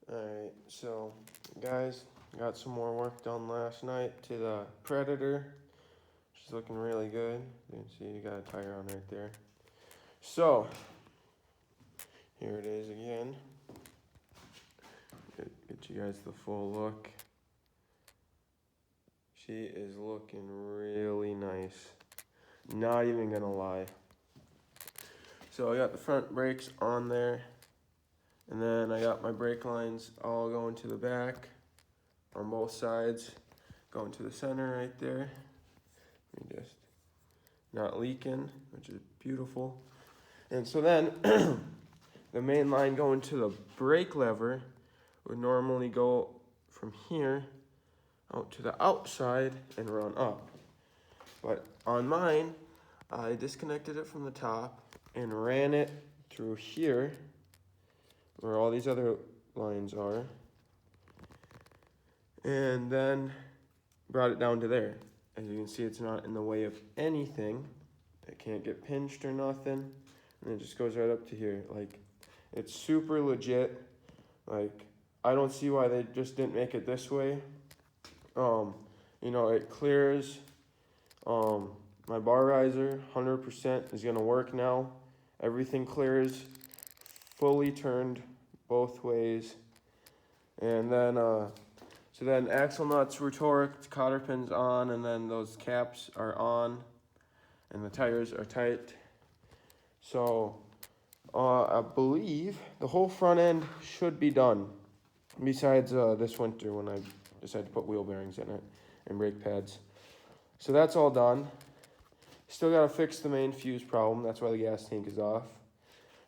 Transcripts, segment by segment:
Alright, so guys, got some more work done last night to the Predator. She's looking really good. You can see you got a tire on right there. So, here it is again. Get you guys the full look. She is looking really nice. Not even gonna lie. So I got the front brakes on there. And then I got my brake lines all going to the back on both sides, going to the center right there. And just not leaking, which is beautiful. And so then the main line going to the brake lever would normally go from here out to the outside and run up. But on mine, I disconnected it from the top and ran it through here where all these other lines are, and then brought it down to there. As you can see, it's not in the way of anything. It can't get pinched or nothing, and it just goes right up to here. Like, it's super legit. Like, I don't see why they just didn't make it this way. It clears. My bar riser 100% is gonna work now. Everything clears, fully turned both ways. And then, so then axle nuts were torqued, cotter pins on, and then those caps are on, and the tires are tight. So, I believe the whole front end should be done, besides this winter when I decide to put wheel bearings in it and brake pads. So that's all done. Still gotta fix the main fuse problem, that's why the gas tank is off.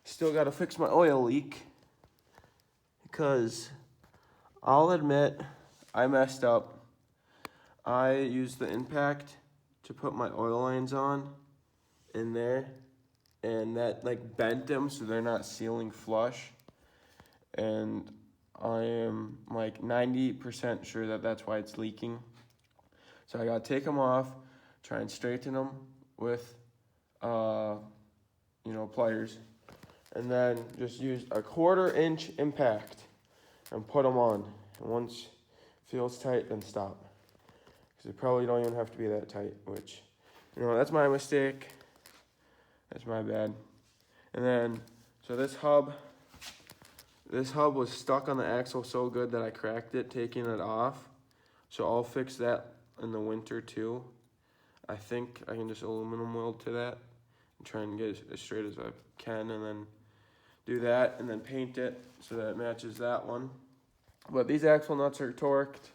Still gotta fix my oil leak, because I'll admit I messed up. I used the impact to put my oil lines on in there, and that like bent them so they're not sealing flush. And I am like 90% sure that that's why it's leaking. So I gotta take them off, try and straighten them with, pliers, and then just use a 1/4 inch impact and put them on. And once it feels tight, then stop. Because it probably don't even have to be that tight, which, that's my mistake. That's my bad. And then, so this hub was stuck on the axle so good that I cracked it taking it off. So I'll fix that in the winter too. I think I can just aluminum weld to that and try and get it as straight as I can, and then do that and then paint it so that it matches that one. But these axle nuts are torqued,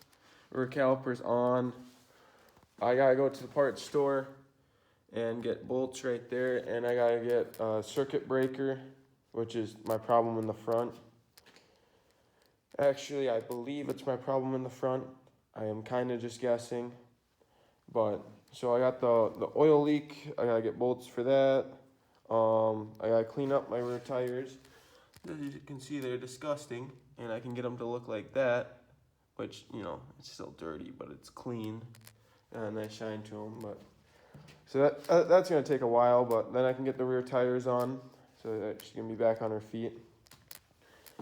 rear calipers on. I gotta go to the parts store and get bolts right there, and I gotta get a circuit breaker, which is my problem in the front. Actually, I believe it's my problem in the front. I am kind of just guessing. But, so I got the oil leak. I gotta get bolts for that. I gotta clean up my rear tires. As you can see, they're disgusting, and I can get them to look like that, which, it's still dirty, but it's clean, and a nice shine to them. But so that's gonna take a while, but then I can get the rear tires on, so that she's gonna be back on her feet.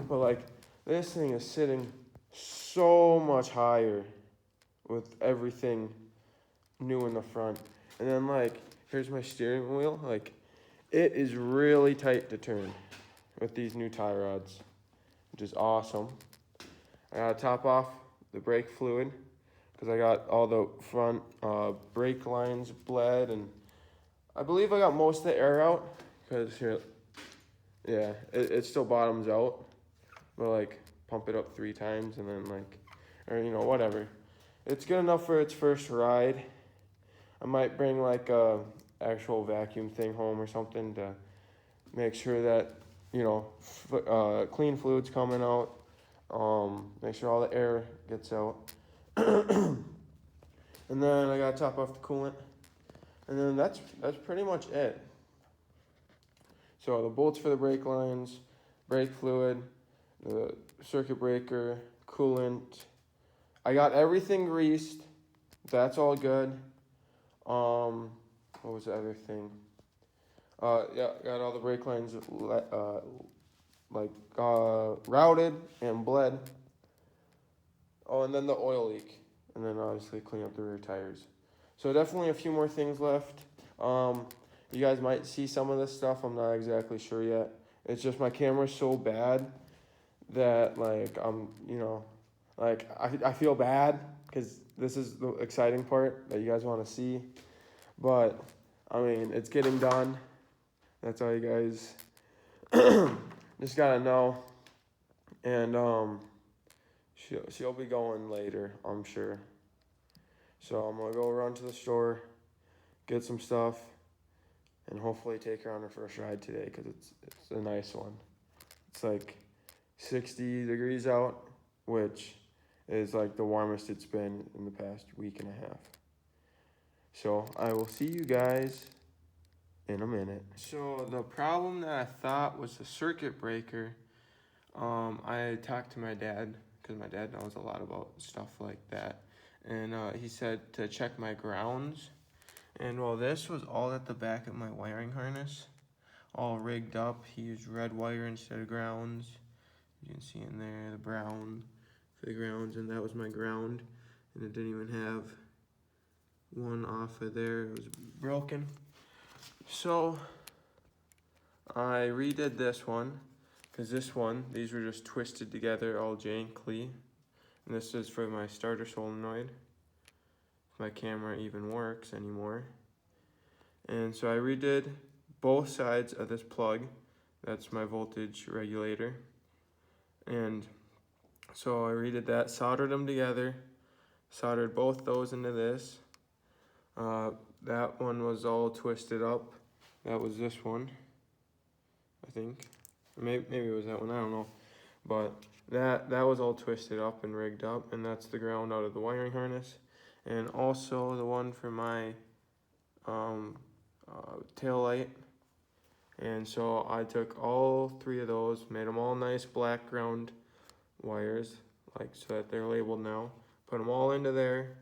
But like, this thing is sitting so much higher with everything new in the front. And then like, here's my steering wheel. Like, it is really tight to turn with these new tie rods, which is awesome. I gotta top off the brake fluid because I got all the front brake lines bled, and I believe I got most of the air out because here, yeah, it still bottoms out. But like, pump it up 3 times and then whatever. It's good enough for its first ride. I might bring like a actual vacuum thing home or something to make sure that, clean fluid's coming out. Make sure all the air gets out. And then I gotta top off the coolant. And then that's pretty much it. So the bolts for the brake lines, brake fluid, the circuit breaker, coolant. I got everything greased. That's all good. What was the other thing? Yeah, got all the brake lines like routed and bled. Oh, and then the oil leak, and then obviously clean up the rear tires. So definitely a few more things left. You guys might see some of this stuff. I'm not exactly sure yet. It's just my camera's so bad that like like I feel bad because this is the exciting part that you guys want to see. But I mean, it's getting done. That's all you guys just gotta know. And she'll be going later, I'm sure. So I'm gonna go run to the store, get some stuff, and hopefully take her on her first ride today because it's a nice one. It's like 60 degrees out, which is like the warmest it's been in the past week and a half. So I will see you guys in a minute. So the problem that I thought was the circuit breaker, I talked to my dad because my dad knows a lot about stuff like that. And he said to check my grounds. And while this was all at the back of my wiring harness, all rigged up, he used red wire instead of grounds. You can see in there the brown for the grounds, and that was my ground. And it didn't even have one off of there, it was broken. So I redid this one, because this one, these were just twisted together all jankly. And this is for my starter solenoid, if my camera even works anymore. And so I redid both sides of this plug. That's my voltage regulator. And so I redid that, soldered them together, soldered both those into this. That one was all twisted up. That was this one, I think. Maybe it was that one, I don't know. But that was all twisted up and rigged up, and that's the ground out of the wiring harness. And also the one for my tail light. And so I took all three of those, made them all nice black ground wires, like so that they're labeled now. Put them all into there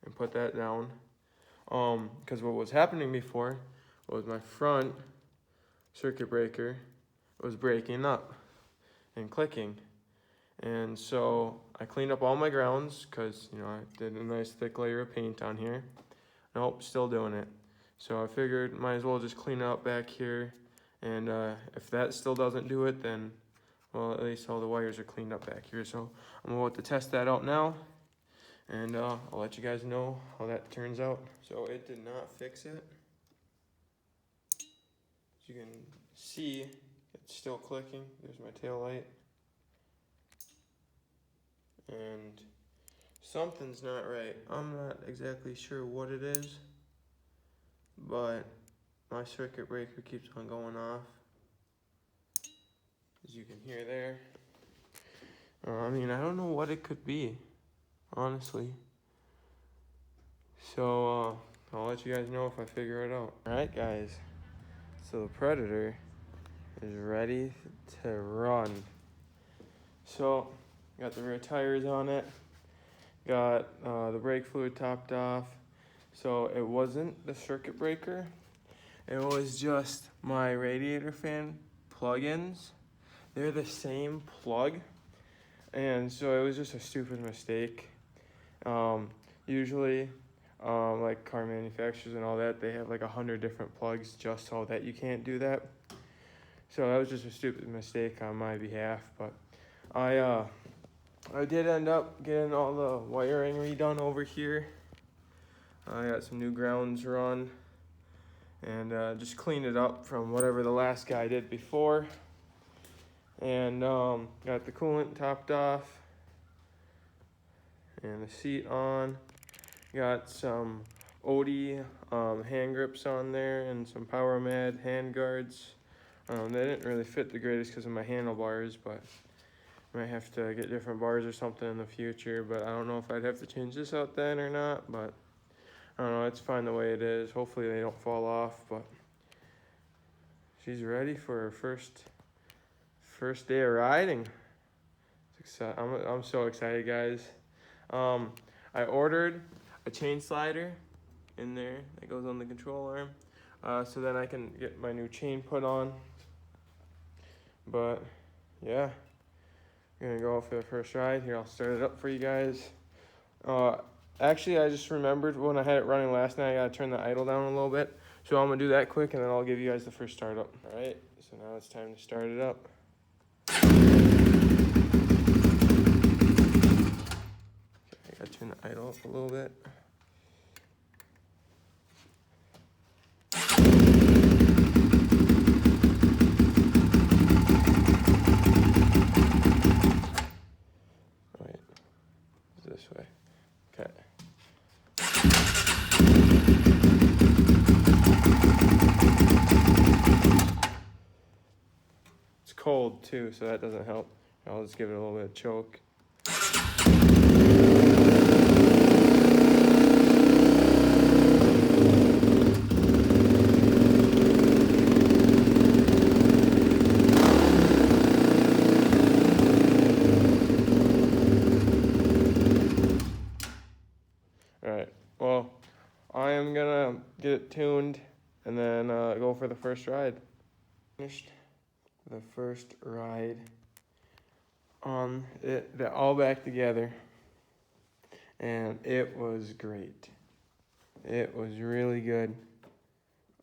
and put that down. Because what was happening before was my front circuit breaker was breaking up and clicking. And so I cleaned up all my grounds because, I did a nice thick layer of paint on here. Nope, still doing it. So I figured might as well just clean up back here. And if that still doesn't do it, then, well, at least all the wires are cleaned up back here. So I'm about to test that out now. And I'll let you guys know how that turns out. So it did not fix it. As you can see, it's still clicking. There's my tail light. And something's not right. I'm not exactly sure what it is, but my circuit breaker keeps on going off, as you can hear there. I don't know what it could be, honestly. So I'll let you guys know if I figure it out. Alright guys, so the Predator is ready to run. So got the rear tires on it, got the brake fluid topped off. So it wasn't the circuit breaker, it was just my radiator fan plug-ins. They're the same plug, and so it was just a stupid mistake. Usually like car manufacturers and all that, they have like 100 different plugs just so that you can't do that. So that was just a stupid mistake on my behalf, but I did end up getting all the wiring redone over here. I got some new grounds run and just cleaned it up from whatever the last guy did before. And got the coolant topped off and the seat on. Got some Odie hand grips on there and some Power Mad hand guards. They didn't really fit the greatest because of my handlebars, but might have to get different bars or something in the future. But I don't know if I'd have to change this out then or not, but I don't know, it's fine the way it is. Hopefully they don't fall off, but she's ready for her first day of riding. I'm so excited, guys. I ordered a chain slider in there that goes on the control arm, so then I can get my new chain put on. But yeah, we're gonna go for the first ride here. I'll start it up for you guys. Actually, I just remembered when I had it running last night, I gotta turn the idle down a little bit. So I'm gonna do that quick, and then I'll give you guys the first start up. All right, so now it's time to start it up. Okay, I gotta turn the idle up a little bit. Wait, this way. Okay. It's cold too, so that doesn't help. I'll just give it a little bit of choke. Alright, well, I am gonna get it tuned and then go for the first ride. Finished the first ride on it, they're all back together, and it was great. It was really good.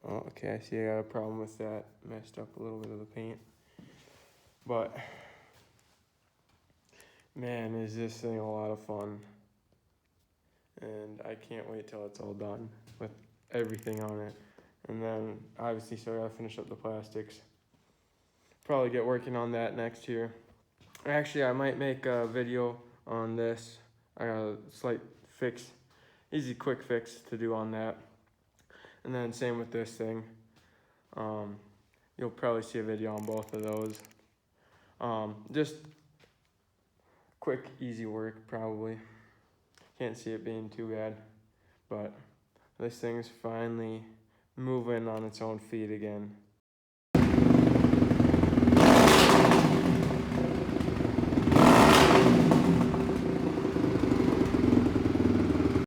Oh, okay, I see I got a problem with that. Messed up a little bit of the paint. But, man, is this thing a lot of fun. And I can't wait till it's all done with everything on it. And then, obviously, so I gotta finish up the plastics. Probably get working on that next year. Actually, I might make a video on this. I got a slight fix, easy quick fix to do on that. And then same with this thing. You'll probably see a video on both of those. Just quick, easy work, probably. Can't see it being too bad, but this thing's finally moving on its own feet again.